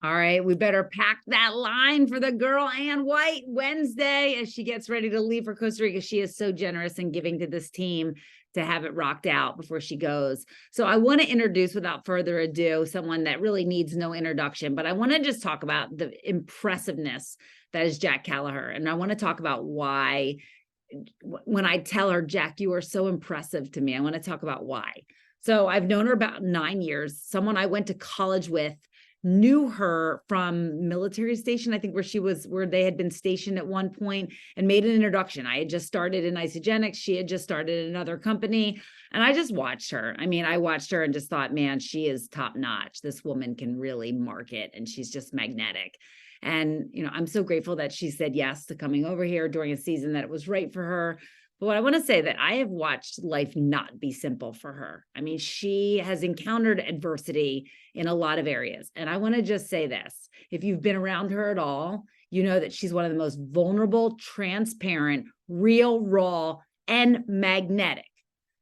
All right, we better pack that line for the girl Ann White Wednesday as she gets ready to leave for Costa Rica. She is so generous in giving to this team to have it rocked out before she goes. So I want to introduce, without further ado, someone that really needs no introduction, but I want to just talk about the impressiveness that is Jack Kalaher. And I want to talk about why, when I tell her, Jack, you are so impressive to me, I want to talk about why. So I've known her about 9 years. Someone I went to college with knew her from military station, I think where they had been stationed at one point, and made an introduction. I had just started in Isogenics. She had just started another company. And I just watched her. I mean, I watched her and just thought, man, she is top notch. This woman can really market, and she's just magnetic. And, I'm so grateful that she said yes to coming over here during a season that it was right for her. But what I want to say, that I have watched life not be simple for her. I mean, she has encountered adversity in a lot of areas. And I want to just say this, if you've been around her at all, you know that she's one of the most vulnerable, transparent, real, raw, and magnetic.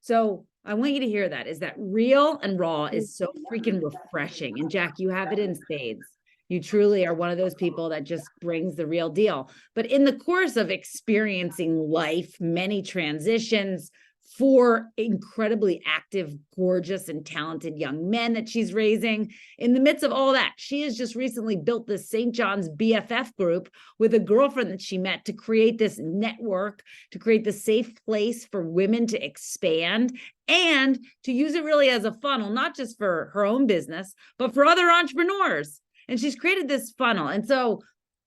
So I want you to hear that, is that real and raw is so freaking refreshing. And Jack, you have it in spades. You truly are one of those people that just brings the real deal. But in the course of experiencing life, many transitions, 4 incredibly active, gorgeous, and talented young men that she's raising, in the midst of all that, she has just recently built this St. John's BFF group with a girlfriend that she met to create this network, to create the safe place for women to expand, and to use it really as a funnel, not just for her own business, but for other entrepreneurs. And she's created this funnel. And so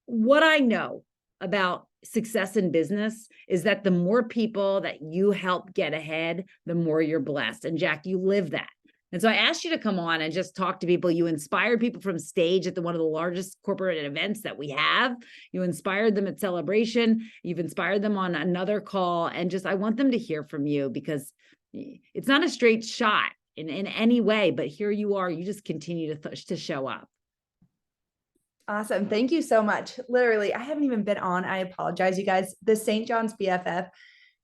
what I know about success in business is that the more people that you help get ahead, the more you're blessed. And Jack, you live that. And so I asked you to come on and just talk to people. You inspired people from stage at one of the largest corporate events that we have. You inspired them at Celebration. You've inspired them on another call. And just, I want them to hear from you, because it's not a straight shot in any way, but here you are. You just continue to show up. Awesome. Thank you so much. Literally, I haven't even been on. I apologize, you guys. The St. John's BFF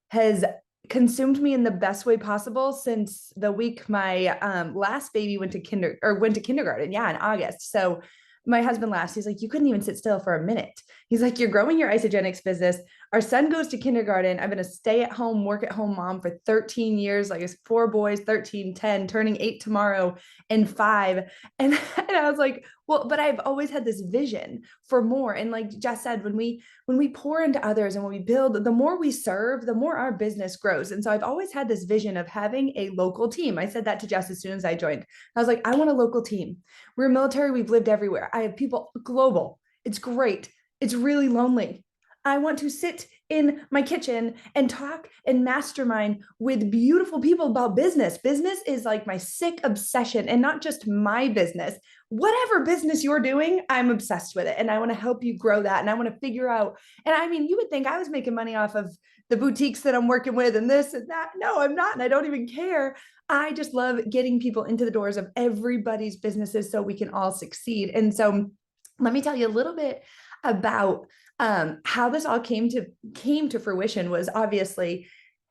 has consumed me in the best way possible since the week my last baby went to kindergarten. Yeah, in August. So my husband laughs. He's like, you couldn't even sit still for a minute. He's like, you're growing your Isogenics business. Our son goes to kindergarten. I've been a stay-at-home, work-at-home mom for 13 years. Like, it's 4 boys, 13, 10, turning 8 tomorrow, and 5. And I was like, well, but I've always had this vision for more. And like Jess said, when we pour into others and when we build, the more we serve, the more our business grows. And so I've always had this vision of having a local team. I said that to Jess as soon as I joined. I was like, I want a local team. We're military. We've lived everywhere. I have people global. It's great. It's really lonely. I want to sit in my kitchen and talk and mastermind with beautiful people about business. Business is like my sick obsession, and not just my business. Whatever business you're doing, I'm obsessed with it. And I want to help you grow that. And I want to figure out, and I mean, you would think I was making money off of the boutiques that I'm working with and this and that. No, I'm not. And I don't even care. I just love getting people into the doors of everybody's businesses so we can all succeed. And so let me tell you a little bit about how this all came to fruition. Was obviously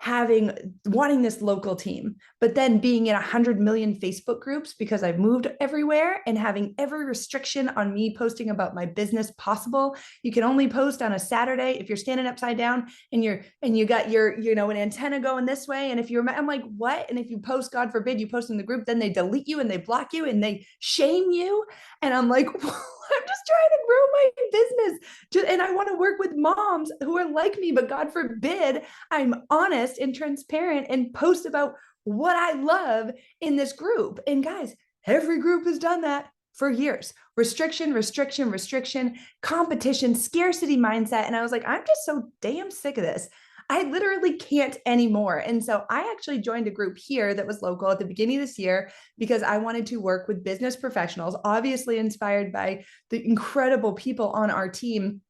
wanting this local team, but then being in 100 million Facebook groups because I've moved everywhere, and having every restriction on me posting about my business possible. You can only post on a Saturday if you're standing upside down and you got your, an antenna going this way. And if I'm like, what? And if you post, God forbid, you post in the group, then they delete you and they block you and they shame you. And I'm like, well, I'm just trying to grow my business. And I want to work with moms who are like me, but God forbid I'm honest and transparent and post about what I love in this group. And guys, every group has done that for years. Restriction, restriction, restriction, competition, scarcity mindset. And I was like, I'm just so damn sick of this. I literally can't anymore. And so I actually joined a group here that was local at the beginning of this year because I wanted to work with business professionals, obviously inspired by the incredible people on our team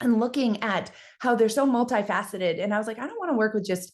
and looking at how they're so multifaceted. And I was like, I don't want to work with just,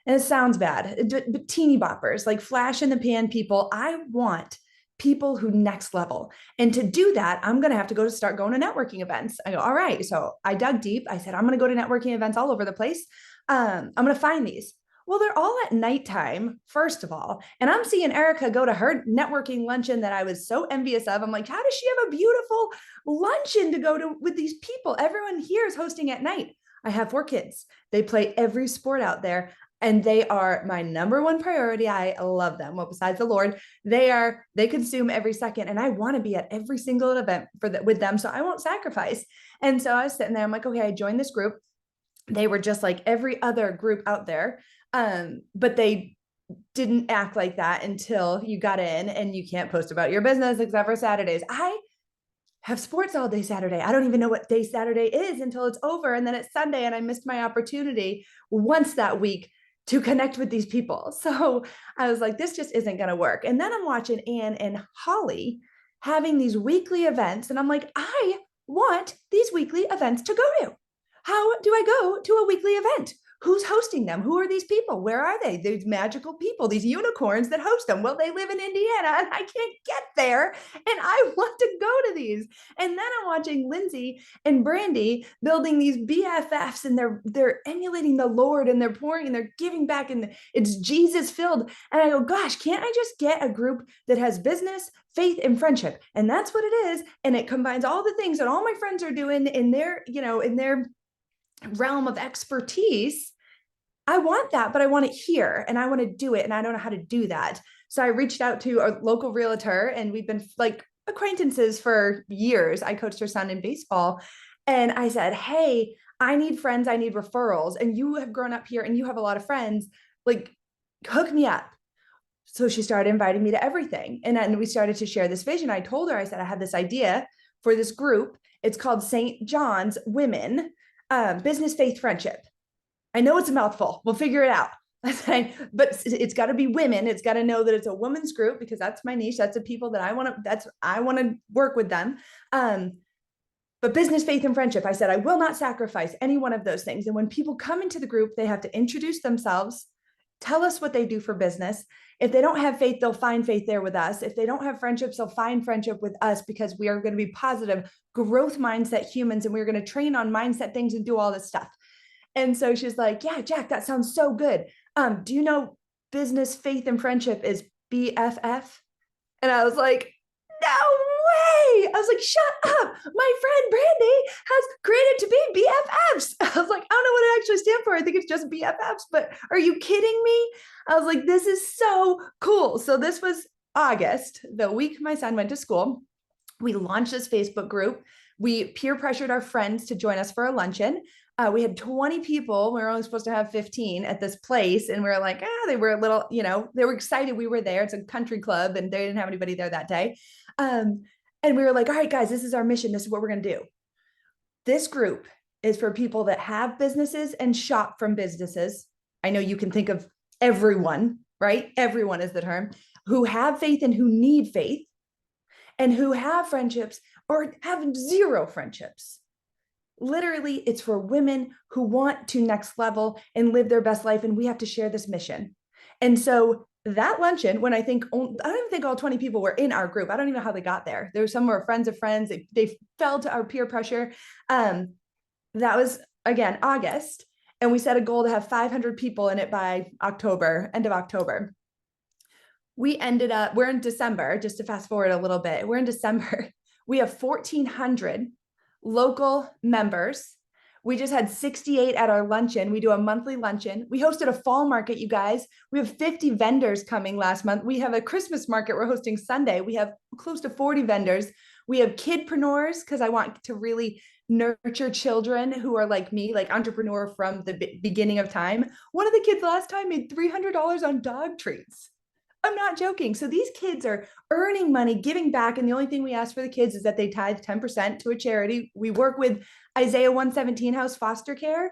and it sounds bad, but teeny boppers, like flash in the pan people. I want people who next level. And to do that, I'm going to have to start going to networking events. I go, all right. So I dug deep. I said, I'm going to go to networking events all over the place. I'm going to find these. Well, they're all at nighttime, first of all. And I'm seeing Erica go to her networking luncheon that I was so envious of. I'm like, how does she have a beautiful luncheon to go to with these people? Everyone here is hosting at night. I have 4 kids. They play every sport out there. And they are my number one priority. I love them. Well, besides the Lord, they consume every second. And I want to be at every single event with them. So I won't sacrifice. And so I was sitting there. I'm like, okay, I joined this group. They were just like every other group out there. But they didn't act like that until you got in, and you can't post about your business except for Saturdays. I have sports all day Saturday. I don't even know what day Saturday is until it's over. And then it's Sunday, and I missed my opportunity once that week to connect with these people. So I was like, this just isn't going to work. And then I'm watching Anne and Holly having these weekly events. And I'm like, I want these weekly events to go to. How do I go to a weekly event? Who's hosting them? Who are these people? Where are they? These magical people, these unicorns that host them. Well, they live in Indiana and I can't get there. And I want to go to these. And then I'm watching Lindsay and Brandy building these BFFs, and they're emulating the Lord, and they're pouring and they're giving back, and it's Jesus filled. And I go, gosh, can't I just get a group that has business, faith, and friendship? And that's what it is. And it combines all the things that all my friends are doing in their, in their realm of expertise. I want that, but I want it here, and I want to do it, and I don't know how to do that. So I reached out to a local realtor, and we've been like acquaintances for years. I coached her son in baseball, and I said, hey, I need friends, I need referrals, and you have grown up here and you have a lot of friends, like hook me up. So she started inviting me to everything, and then we started to share this vision. I told her, I said, I have this idea for this group. It's called St. John's Women Business, Faith, Friendship. I know it's a mouthful. We'll figure it out. But it's got to be women. It's got to know that it's a women's group, because that's my niche. That's the people that I want to work with them. But business, faith, and friendship, I said, I will not sacrifice any one of those things. And when people come into the group, they have to introduce themselves, tell us what they do for business. If they don't have faith, they'll find faith there with us. If they don't have friendships, they'll find friendship with us, because we are going to be positive growth mindset humans, and we're going to train on mindset things and do all this stuff. And so she's like, yeah, Jack, that sounds so good. Do you know business, faith, and friendship is BFF? And I was like, no way. I was like, shut up. My friend Brandy has created to be BFFs. I was like, I don't know what it actually stands for. I think it's just BFFs, but are you kidding me? I was like, this is so cool. So this was August, the week my son went to school. We launched this Facebook group. We peer pressured our friends to join us for a luncheon. We had 20 people. We were only supposed to have 15 at this place. And we were like, they were a little, they were excited we were there. It's a country club, and they didn't have anybody there that day. And we were like, all right, guys, this is our mission. This is what we're going to do. This group is for people that have businesses and shop from businesses. I know you can think of everyone, right? Everyone is the term, who have faith and who need faith, and who have friendships or have zero friendships. Literally, it's for women who want to next level and live their best life. And we have to share this mission. And so that luncheon, when I don't even think all 20 people were in our group. I don't even know how they got there. There were some were friends of friends. They fell to our peer pressure. That was, again, August. And we set a goal to have 500 people in it by October, end of October. We're in December, just to fast forward a little bit. We're in December. We have 1,400 local members. We just had 68 at our luncheon. We do a monthly luncheon. We hosted a fall market, you guys. We have 50 vendors coming last month. We have a Christmas market we're hosting Sunday. We have close to 40 vendors. We have kidpreneurs, because I want to really nurture children who are like me, like entrepreneur from the beginning of time. One of the kids last time made $300 on dog treats. I'm not joking. So these kids are earning money, giving back. And the only thing we ask for the kids is that they tithe 10% to a charity. We work with Isaiah 117 House Foster Care.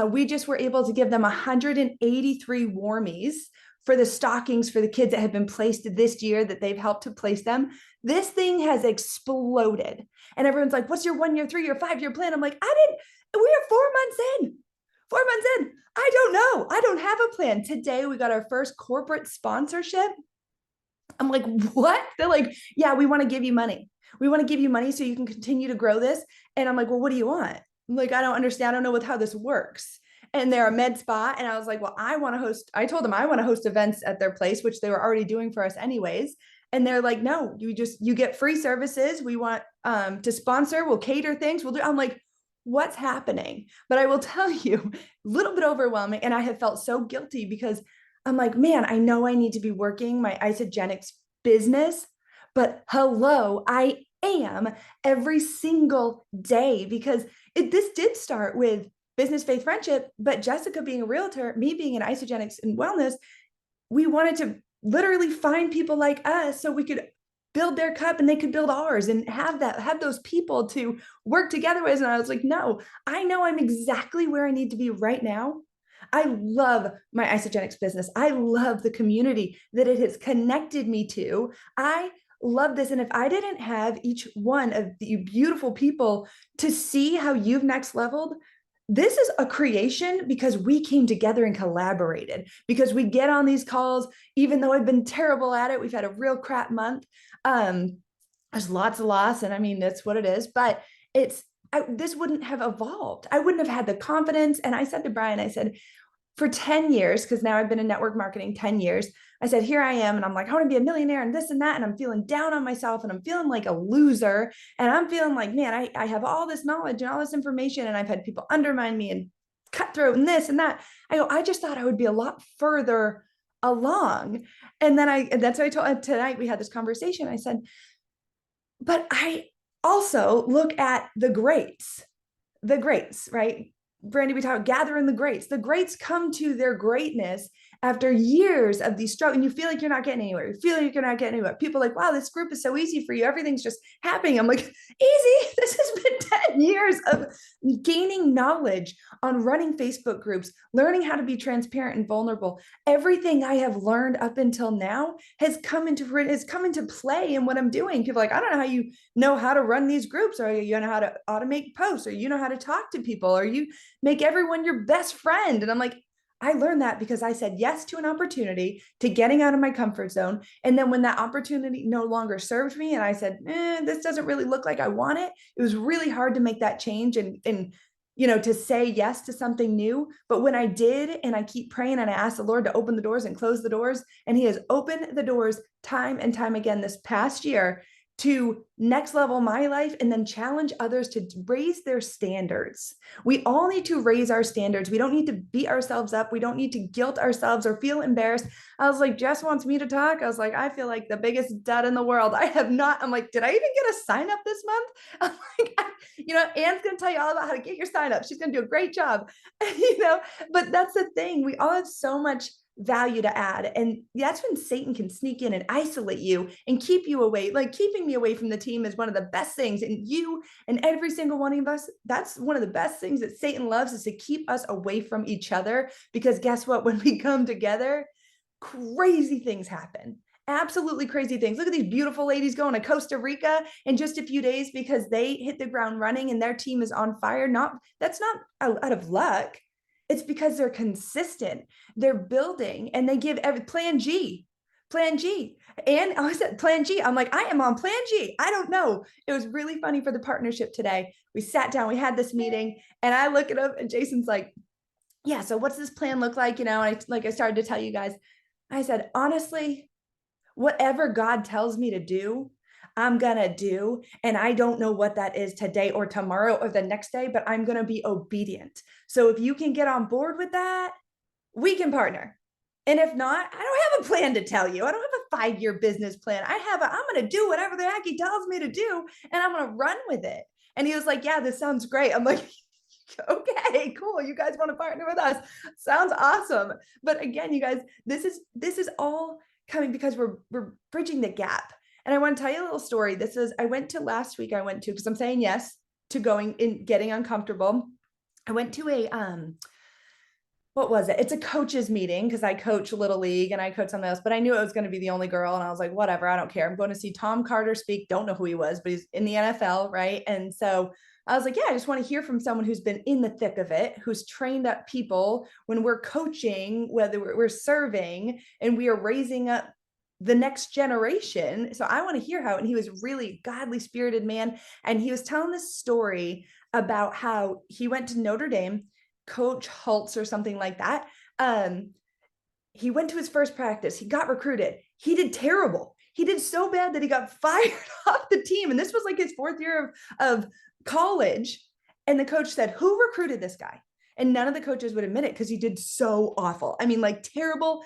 We just were able to give them 183 warmies for the stockings for the kids that have been placed this year, that they've helped to place them. This thing has exploded. And everyone's like, what's your 1 year, 3 year, 5 year plan? I'm like, we are 4 months in. 4 months in. I don't know. I don't have a plan. Today, we got our first corporate sponsorship. I'm like, what? They're like, yeah, we want to give you money. We want to give you money so you can continue to grow this. And I'm like, well, what do you want? I'm like, I don't understand. I don't know how this works. and they're a med spa. And I was like, well, I told them I want to host events at their place, which they were already doing for us anyways. And they're like, no, you get free services. We want to sponsor, we'll cater things. I'm like, what's happening? But I will tell you, a little bit overwhelming. And I have felt so guilty because I'm like, man, I know I need to be working my isogenics business, but hello, I am every single day, because this did start with business, faith, friendship, but Jessica being a realtor, me being in isogenics and wellness, we wanted to literally find people like us so we could build their cup and they could build ours and have those people to work together with. And I was like, no, I know I'm exactly where I need to be right now. I love my isogenics business. I love the community that it has connected me to. I love this. And if I didn't have each one of you beautiful people to see how you've next leveled, this is a creation because we came together and collaborated, because we get on these calls, even though I've been terrible at it. We've had a real crap month. There's lots of loss, and I mean, that's what it is, but this wouldn't have evolved. I wouldn't have had the confidence. And I said to Brian, I said, for 10 years, because now I've been in network marketing 10 years, I said, here I am. And I'm like, I want to be a millionaire and this and that. And I'm feeling down on myself and I'm feeling like a loser. And I'm feeling like, man, I have all this knowledge and all this information. And I've had people undermine me and cutthroat and this and that. I just thought I would be a lot further along. And that's what I told tonight. We had this conversation. I said, but I also look at the greats, right? Brandy, we talk gathering the greats. The greats come to their greatness after years of these struggles, and you feel like you're not getting anywhere. You feel like you're not getting anywhere. People are like, wow, this group is so easy for you. Everything's just happening. I'm like, easy? This has been 10 years of gaining knowledge on running Facebook groups, learning how to be transparent and vulnerable. Everything I have learned up until now has come into play in what I'm doing. People are like, I don't know how you know how to run these groups, or you know how to automate posts, or you know how to talk to people, or you make everyone your best friend. And I'm like, I learned that because I said yes to an opportunity, to getting out of my comfort zone. And then when that opportunity no longer served me and I said, this doesn't really look like I want it, it was really hard to make that change and to say yes to something new. But when I did, and I keep praying and I asked the Lord to open the doors and close the doors, and he has opened the doors time and time again this past year to next level my life and then challenge others to raise their standards. We all need to raise our standards. We don't need to beat ourselves up. We don't need to guilt ourselves or feel embarrassed. I was like, Jess wants me to talk. I was like, I feel like the biggest dud in the world. I have not. I'm like, did I even get a sign up this month? I'm like, Anne's going to tell you all about how to get your sign up. She's going to do a great job, but that's the thing. We all have so much value to add. And that's when Satan can sneak in and isolate you and keep you away. Like keeping me away from the team is one of the best things. And you and every single one of us, that's one of the best things that Satan loves, is to keep us away from each other. Because guess what? When we come together, crazy things happen. Absolutely crazy things. Look at these beautiful ladies going to Costa Rica in just a few days because they hit the ground running and their team is on fire. That's not out of luck. It's because they're consistent, they're building, and they give plan G. And I said, plan G. I'm like, I am on plan G. I don't know. It was really funny for the partnership today. We sat down, we had this meeting, and I look at him and Jason's like, yeah, so what's this plan look like? And I started to tell you guys, I said, honestly, whatever God tells me to do, I'm going to do. And I don't know what that is today or tomorrow or the next day, but I'm going to be obedient. So if you can get on board with that, we can partner. And if not, I don't have a plan to tell you. I don't have a 5-year business plan. I'm going to do whatever the heck he tells me to do. And I'm going to run with it. And he was like, yeah, this sounds great. I'm like, okay, cool. You guys want to partner with us? Sounds awesome. But again, you guys, this is all coming because we're bridging the gap. And I want to tell you a little story. Last week, because I'm saying yes to going and getting uncomfortable. I went to what was it? It's a coaches meeting because I coach Little League and I coach something else, but I knew it was going to be the only girl. And I was like, whatever, I don't care. I'm going to see Tom Carter speak. Don't know who he was, but he's in the NFL, right? And so I was like, yeah, I just want to hear from someone who's been in the thick of it, who's trained up people when we're coaching, whether we're serving and we are raising up the next generation. So I want to hear how, and he was really godly spirited man. And he was telling this story about how he went to Notre Dame, Coach Holtz or something like that. He went to his first practice. He got recruited. He did terrible. He did so bad that he got fired off the team. And this was like his 4th year of college. And the coach said, who recruited this guy? And none of the coaches would admit it because he did so awful. I mean, like terrible,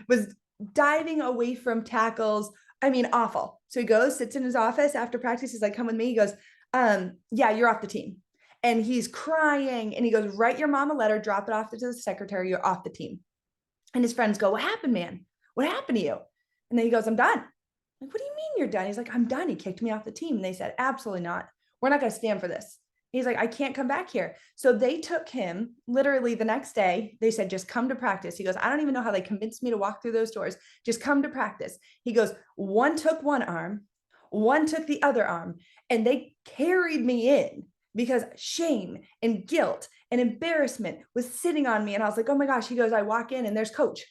was diving away from tackles. I mean, awful. So he goes, sits in his office after practice. He's like, come with me. He goes, yeah, you're off the team. And he's crying. And he goes, write your mom a letter, drop it off to the secretary. You're off the team. And his friends go, what happened, man? What happened to you? And then he goes, I'm done. I'm like, what do you mean you're done? He's like, I'm done. He kicked me off the team. And they said, absolutely not. We're not going to stand for this. He's like, I can't come back here. So they took him literally the next day. They said, just come to practice. He goes, I don't even know how they convinced me to walk through those doors. Just come to practice. He goes, one took one arm, one took the other arm, and they carried me in because shame and guilt and embarrassment was sitting on me. And I was like, oh my gosh. He goes, I walk in and there's coach.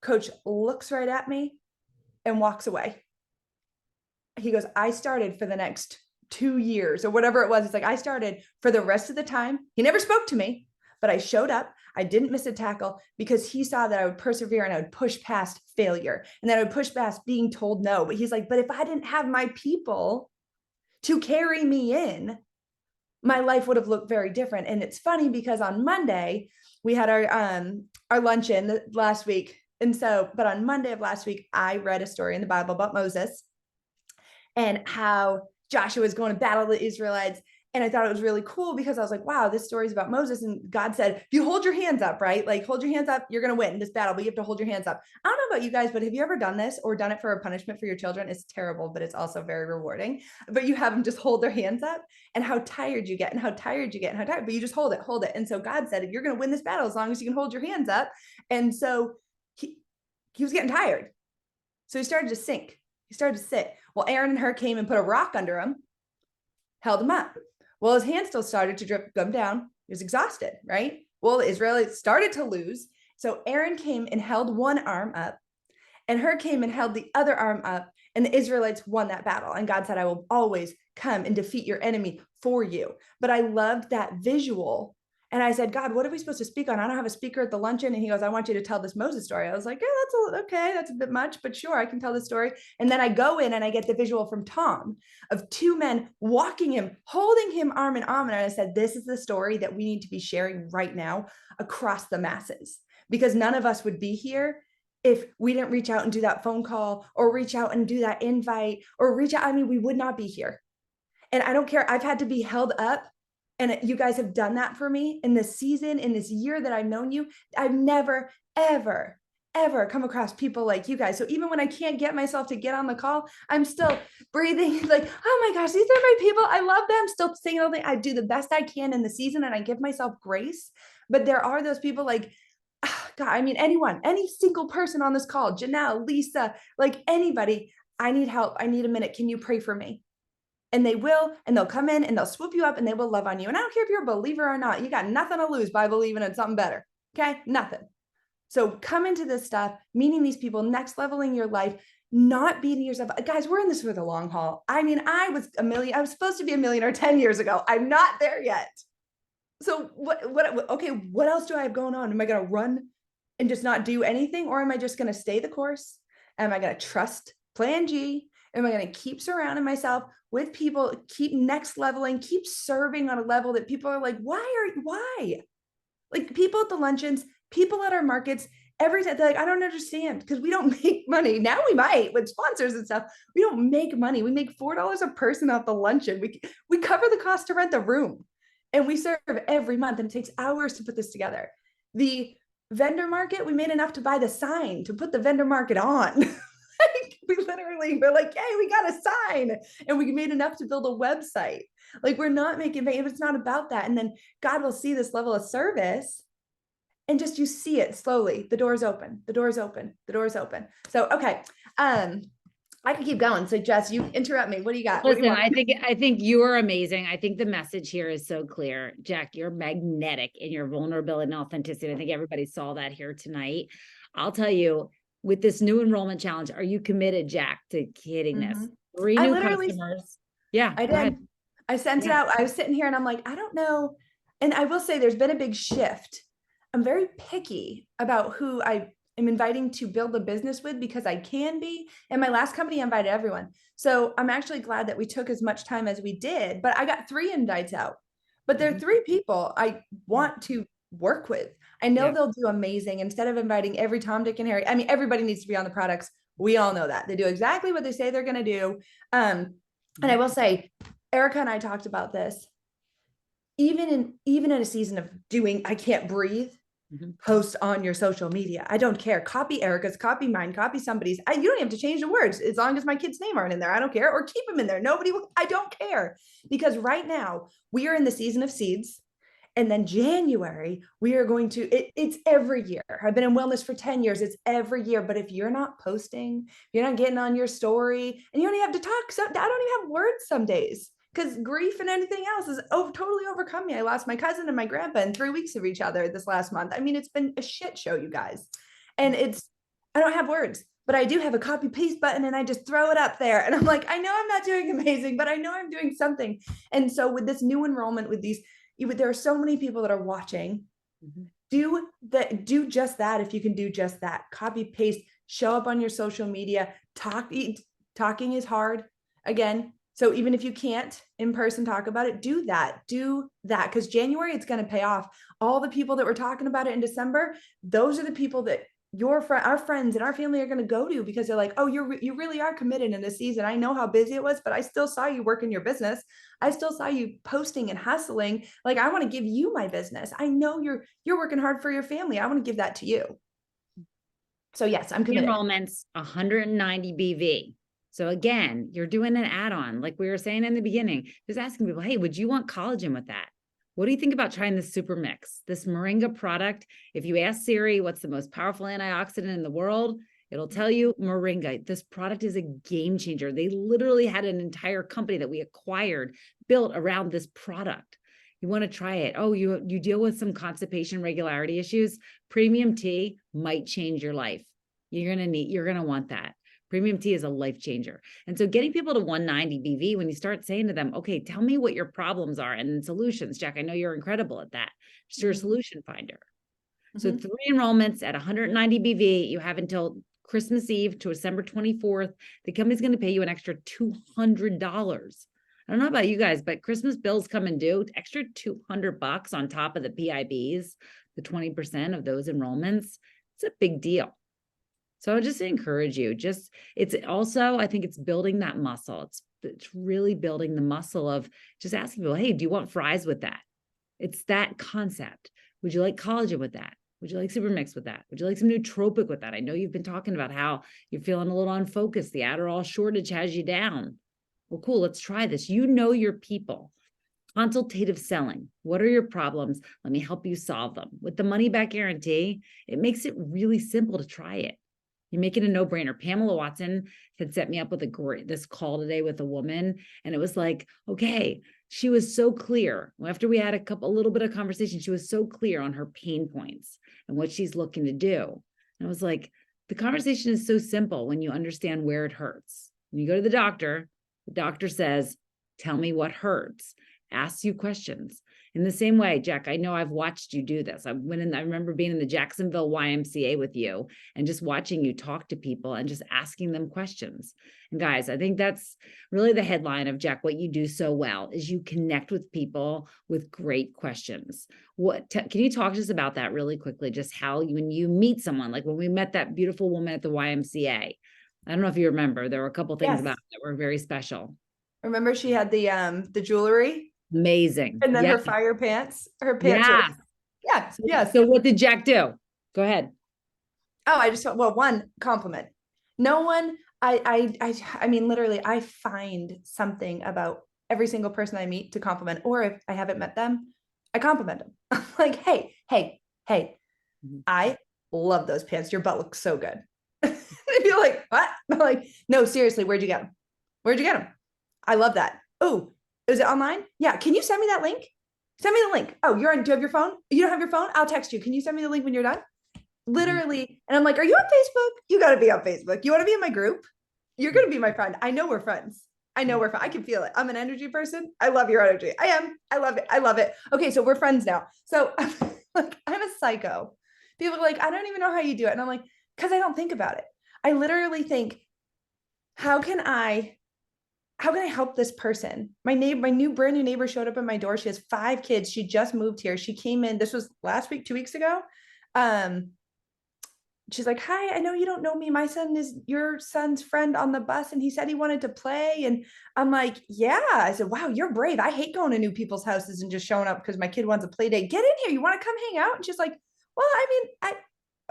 Coach looks right at me and walks away. He goes, I started for the next 2 years or whatever it was. It's like, I started for the rest of the time. He never spoke to me, but I showed up. I didn't miss a tackle because he saw that I would persevere and I would push past failure and that I would push past being told no. But he's like, but if I didn't have my people to carry me in, my life would have looked very different. And it's funny because on Monday we had our luncheon last week. And so, but on Monday of last week, I read a story in the Bible about Moses and how Joshua was going to battle the Israelites. And I thought it was really cool because I was like, wow, this story is about Moses. And God said, if you hold your hands up, right? Like hold your hands up, you're going to win this battle, but you have to hold your hands up. I don't know about you guys, but have you ever done this or done it for a punishment for your children? It's terrible, but it's also very rewarding. But you have them just hold their hands up and how tired you get and how tired you get and how tired, but you just hold it. And so God said, if you're going to win this battle, as long as you can hold your hands up. And so he was getting tired. So he started to sink. He started to sit. Well, Aaron and Hur came and put a rock under him, held him up. Well, his hand still started to drip, come down. He was exhausted, right? Well, the Israelites started to lose. So Aaron came and held one arm up, and Hur came and held the other arm up, and the Israelites won that battle. And God said, I will always come and defeat your enemy for you. But I loved that visual. And I said, God, what are we supposed to speak on? I don't have a speaker at the luncheon. And he goes, I want you to tell this Moses story. I was like, yeah, that's a bit much, but sure, I can tell the story. And then I go in and I get the visual from Tom of 2 men walking him, holding him arm in arm. And I said, this is the story that we need to be sharing right now across the masses, because none of us would be here if we didn't reach out and do that phone call or reach out and do that invite or reach out. I mean, we would not be here. And I don't care. I've had to be held up. And you guys have done that for me in this season, in this year that I've known you. I've never, ever, ever come across people like you guys. So even when I can't get myself to get on the call, I'm still breathing like, oh my gosh, these are my people. I love them. Still saying all the, I do the best I can in the season and I give myself grace. But there are those people like, God, I mean, anyone, any single person on this call, Janelle, Lisa, like anybody, I need help. I need a minute. Can you pray for me? And they will, and they'll come in and they'll swoop you up and they will love on you. And I don't care if you're a believer or not, you got nothing to lose by believing in something better. Okay, nothing. So come into this stuff, meeting these people, next leveling your life, not beating yourself. Guys, we're in this for the long haul. I mean, I was supposed to be a millionaire 10 years ago. I'm not there yet. So what else do I have going on? Am I going to run and just not do anything? Or am I just going to stay the course? Am I going to trust plan G? Am I going to keep surrounding myself with people, keep next leveling, keep serving on a level that people are like, why? Like people at the luncheons, people at our markets, every time they're like, I don't understand because we don't make money. Now we might with sponsors and stuff. We don't make money. We make $4 a person off the luncheon. We cover the cost to rent the room and we serve every month and it takes hours to put this together. The vendor market, we made enough to buy the sign to put the vendor market on. We're like, hey, we got a sign and we made enough to build a website. Like we're not making money, it's not about that. And then God will see this level of service and just, you see it slowly. The door's open, the door's open, the door's open. So, okay. I can keep going. So Jess, you interrupt me. What do you got? Listen, I think you are amazing. I think the message here is so clear. Jack, you're magnetic in your vulnerability and authenticity. I think everybody saw that here tonight. I'll tell you, with this new enrollment challenge, are you committed, Jack, to hitting this? 3 new customers. Yeah, I did. I sent it out. I was sitting here and I'm like, I don't know. And I will say there's been a big shift. I'm very picky about who I am inviting to build a business with because I can be. And my last company, I invited everyone. So I'm actually glad that we took as much time as we did, but I got 3 invites out. But there are 3 people I want to work with. I know they'll do amazing. Instead of inviting every Tom, Dick, and Harry, I mean, everybody needs to be on the products. We all know that. They do exactly what they say they're going to do. And I will say, Erica and I talked about this. Even in a season of doing, I can't breathe, post on your social media. I don't care. Copy Erica's, copy mine, copy somebody's. You don't have to change the words as long as my kid's name aren't in there. I don't care. Or keep them in there. I don't care. Because right now we are in the season of seeds. And then January, we are going to, it's every year. I've been in wellness for 10 years. It's every year. But if you're not posting, you're not getting on your story, and you don't even have to talk. So I don't even have words some days because grief and anything else is totally overcome me. I lost my cousin and my grandpa in 3 weeks of each other this last month. I mean, it's been a shit show, you guys. And I don't have words, but I do have a copy paste button and I just throw it up there. And I'm like, I know I'm not doing amazing, but I know I'm doing something. And so with this new enrollment, with these, there are so many people that are watching. Do just that. If you can do just that, copy paste, show up on your social media. Talking is hard again. So even if you can't in person talk about it, do that because January, it's going to pay off. All the people that were talking about it in December, those are the people that our friends and our family are going to go to because they're like, oh, you really are committed in this season. I know how busy it was, but I still saw you working your business. I still saw you posting and hustling. Like, I want to give you my business. I know you're working hard for your family. I want to give that to you. So yes, I'm committed. Enrollments 190 BV. So again, you're doing an add-on, like we were saying in the beginning, just asking people, hey, would you want collagen with that? What do you think about trying this super mix, this moringa product? If you ask Siri, what's the most powerful antioxidant in the world? It'll tell you moringa. This product is a game changer. They literally had an entire company that we acquired built around this product. You want to try it. Oh, you deal with some constipation regularity issues. Premium tea might change your life. You're going to want that. Premium tea is a life changer. And so getting people to 190 BV, when you start saying to them, okay, tell me what your problems are and solutions. Jack, I know you're incredible at that. Just you're a solution finder. So 3 enrollments at 190 BV, you have until Christmas Eve to December 24th. The company's going to pay you an extra $200. I don't know about you guys, but Christmas bills come and due, extra $200 on top of the PIBs, the 20% of those enrollments. It's a big deal. So I just encourage you, it's also, I think it's building that muscle. It's really building the muscle of just asking people, hey, do you want fries with that? It's that concept. Would you like collagen with that? Would you like super mix with that? Would you like some nootropic with that? I know you've been talking about how you're feeling a little unfocused. The Adderall shortage has you down. Well, cool. Let's try this. You know your people. Consultative selling. What are your problems? Let me help you solve them. With the money back guarantee, it makes it really simple to try it. You make it a no-brainer. Pamela Watson had set me up with this call today with a woman. And it was like, okay, she was so clear. After we had a little bit of conversation, she was so clear on her pain points and what she's looking to do. And I was like, the conversation is so simple when you understand where it hurts. When you go to the doctor says, tell me what hurts, asks you questions. In the same way, Jack, I know I've watched you do this. I remember being in the Jacksonville YMCA with you and just watching you talk to people and just asking them questions. And guys, I think that's really the headline of Jack. What you do so well is you connect with people with great questions. Can you talk to us about that really quickly? Just how when you meet someone, like when we met that beautiful woman at the YMCA, I don't know if you remember, there were a couple of things about it that were very special. Remember she had the jewelry? Amazing. And then her fire pants, yes. So what did Jack do? Go ahead. Oh, one compliment. No one, I mean, literally, I find something about every single person I meet to compliment, or if I haven't met them, I compliment them. I'm like, hey, I love those pants. Your butt looks so good. They'd be like, what? I'm like, no, seriously, where'd you get them? I love that. Oh, is it online? Yeah. Can you send me that link? Send me the link. Oh, do you have your phone? You don't have your phone? I'll text you. Can you send me the link when you're done? Literally. And I'm like, are you on Facebook? You got to be on Facebook. You want to be in my group? You're going to be my friend. I know we're friends. I know we're, I can feel it. I'm an energy person. I love your energy. I am. I love it. I love it. Okay. So we're friends now. So like, I'm a psycho. People are like, I don't even know how you do it. And I'm like, because I don't think about it. I literally think, how can I help this person? My brand new neighbor showed up at my door. She has 5 kids. She just moved here. She came in, this was last week, 2 weeks ago. She's like, hi, I know you don't know me. My son is your son's friend on the bus, and he said he wanted to play. And I'm like, yeah. I said, wow, you're brave. I hate going to new people's houses and just showing up because my kid wants a play date. Get in here. You want to come hang out? And she's like, well, I mean,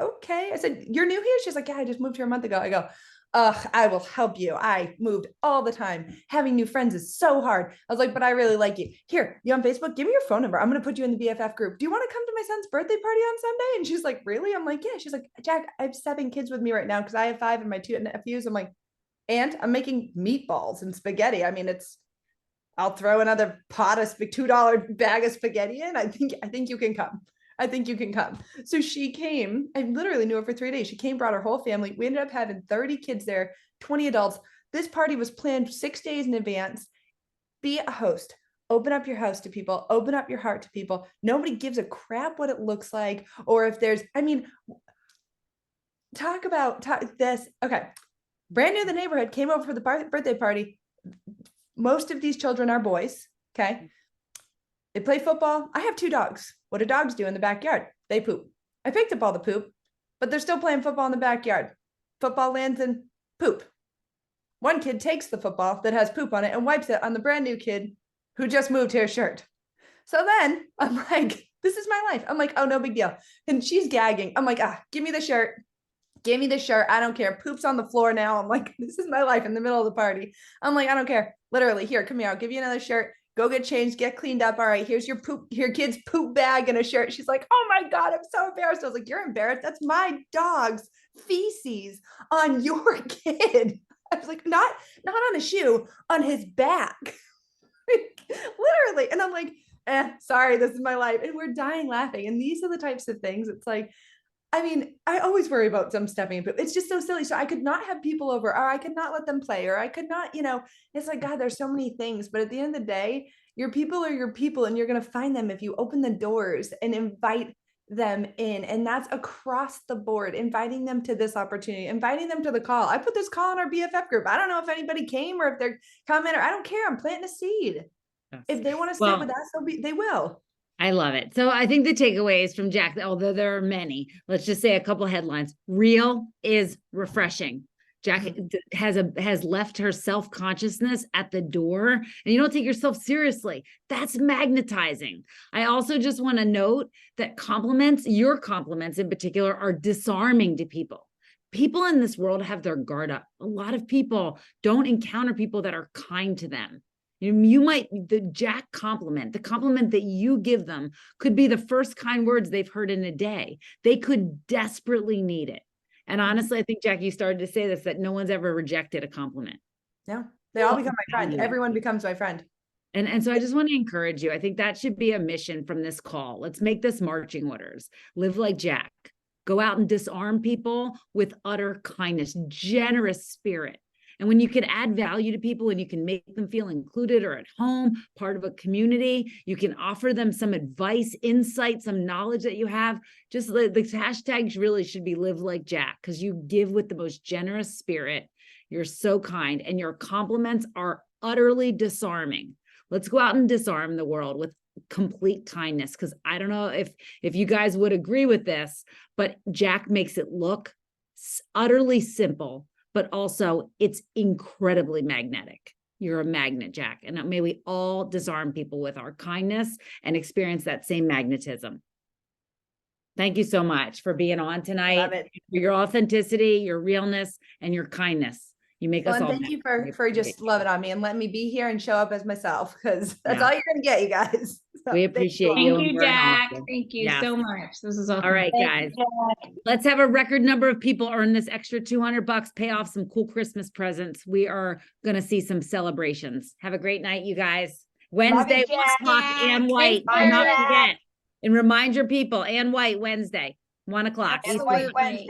okay. I said, you're new here? She's like, yeah, I just moved here a month ago. I go, I will help you. I moved all the time. Having new friends is so hard. I was like, but I really like you. Here, you on Facebook? Give me your phone number. I'm going to put you in the BFF group. Do you want to come to my son's birthday party on Sunday? And she's like, really? I'm like, yeah. She's like, Jack, I have 7 kids with me right now because I have 5 and my 2 nephews. I'm like, and I'm making meatballs and spaghetti. I mean, I'll throw another pot of $2 bag of spaghetti in. I think you can come. I think you can come. So she came. I literally knew her for 3 days. She came, brought her whole family. We ended up having 30 kids there, 20 adults. This party was planned 6 days in advance. Be a host. Open up your house to people. Open up your heart to people. Nobody gives a crap what it looks like, or if there's, I mean, talk this. Okay. Brand new in the neighborhood, came over for the birthday party. Most of these children are boys. Okay. They play football. I have 2 dogs. What do dogs do in the backyard? They poop. I picked up all the poop, but they're still playing football in the backyard. Football lands in poop. One kid takes the football that has poop on it and wipes it on the brand new kid who just moved here shirt. So then I'm like, this is my life. I'm like, oh, no big deal. And she's gagging. I'm like, give me the shirt. Give me the shirt. I don't care. Poop's on the floor now. I'm like, this is my life in the middle of the party. I'm like, I don't care. Literally, here, come here. I'll give you another shirt. Go get changed, get cleaned up. All right, here's your kid's poop bag and a shirt. She's like, oh my God, I'm so embarrassed. I was like, you're embarrassed? That's my dog's feces on your kid. I was like, not on a shoe, on his back. Literally. And I'm like, sorry, this is my life. And we're dying laughing. And these are the types of things. It's like, I mean, I always worry about them stepping in poop. It's just so silly. So I could not have people over, or I could not let them play, or I could not, it's like, God, there's so many things. But at the end of the day, your people are your people, and you're going to find them if you open the doors and invite them in. And that's across the board, inviting them to this opportunity, inviting them to the call. I put this call in our BFF group. I don't know if anybody came or if they're coming, or I don't care. I'm planting a seed. Yes. If they want to stay with us, they will. I love it. So I think the takeaways from Jack, although there are many, let's just say a couple of headlines. Real is refreshing. Jack has left her self-consciousness at the door, and you don't take yourself seriously. That's magnetizing. I also just want to note that your compliments in particular, are disarming to people. People in this world have their guard up. A lot of people don't encounter people that are kind to them. The Jack compliment, the compliment that you give them could be the first kind words they've heard in a day. They could desperately need it. And honestly, I think, Jack, you started to say this, that no one's ever rejected a compliment. No, they all become my friend. Everyone becomes my friend. And so I just want to encourage you. I think that should be a mission from this call. Let's make this marching orders. Live like Jack. Go out and disarm people with utter kindness, generous spirit. And when you can add value to people and you can make them feel included or at home, part of a community, you can offer them some advice, insight, some knowledge that you have. Just the hashtag really should be live like Jack, because you give with the most generous spirit. You're so kind, and your compliments are utterly disarming. Let's go out and disarm the world with complete kindness, because I don't know if you guys would agree with this, but Jack makes it look utterly simple, but also it's incredibly magnetic. You're a magnet, Jack. And may we all disarm people with our kindness and experience that same magnetism. Thank you so much for being on tonight. Love it. For your authenticity, your realness, and your kindness. You make us all. Thank you for just loving on me and letting me be here and show up as myself, because that's all you're going to get, you guys. So we appreciate you. you. Thank you, Jack. Thank you so much. This is awesome. All right, guys. Let's have a record number of people earn this extra $200, pay off some cool Christmas presents. We are going to see some celebrations. Have a great night, you guys. Wednesday, 1 o'clock, Ann White. Do not forget. And remind your people, Ann White, Wednesday, 1 o'clock. Wednesday.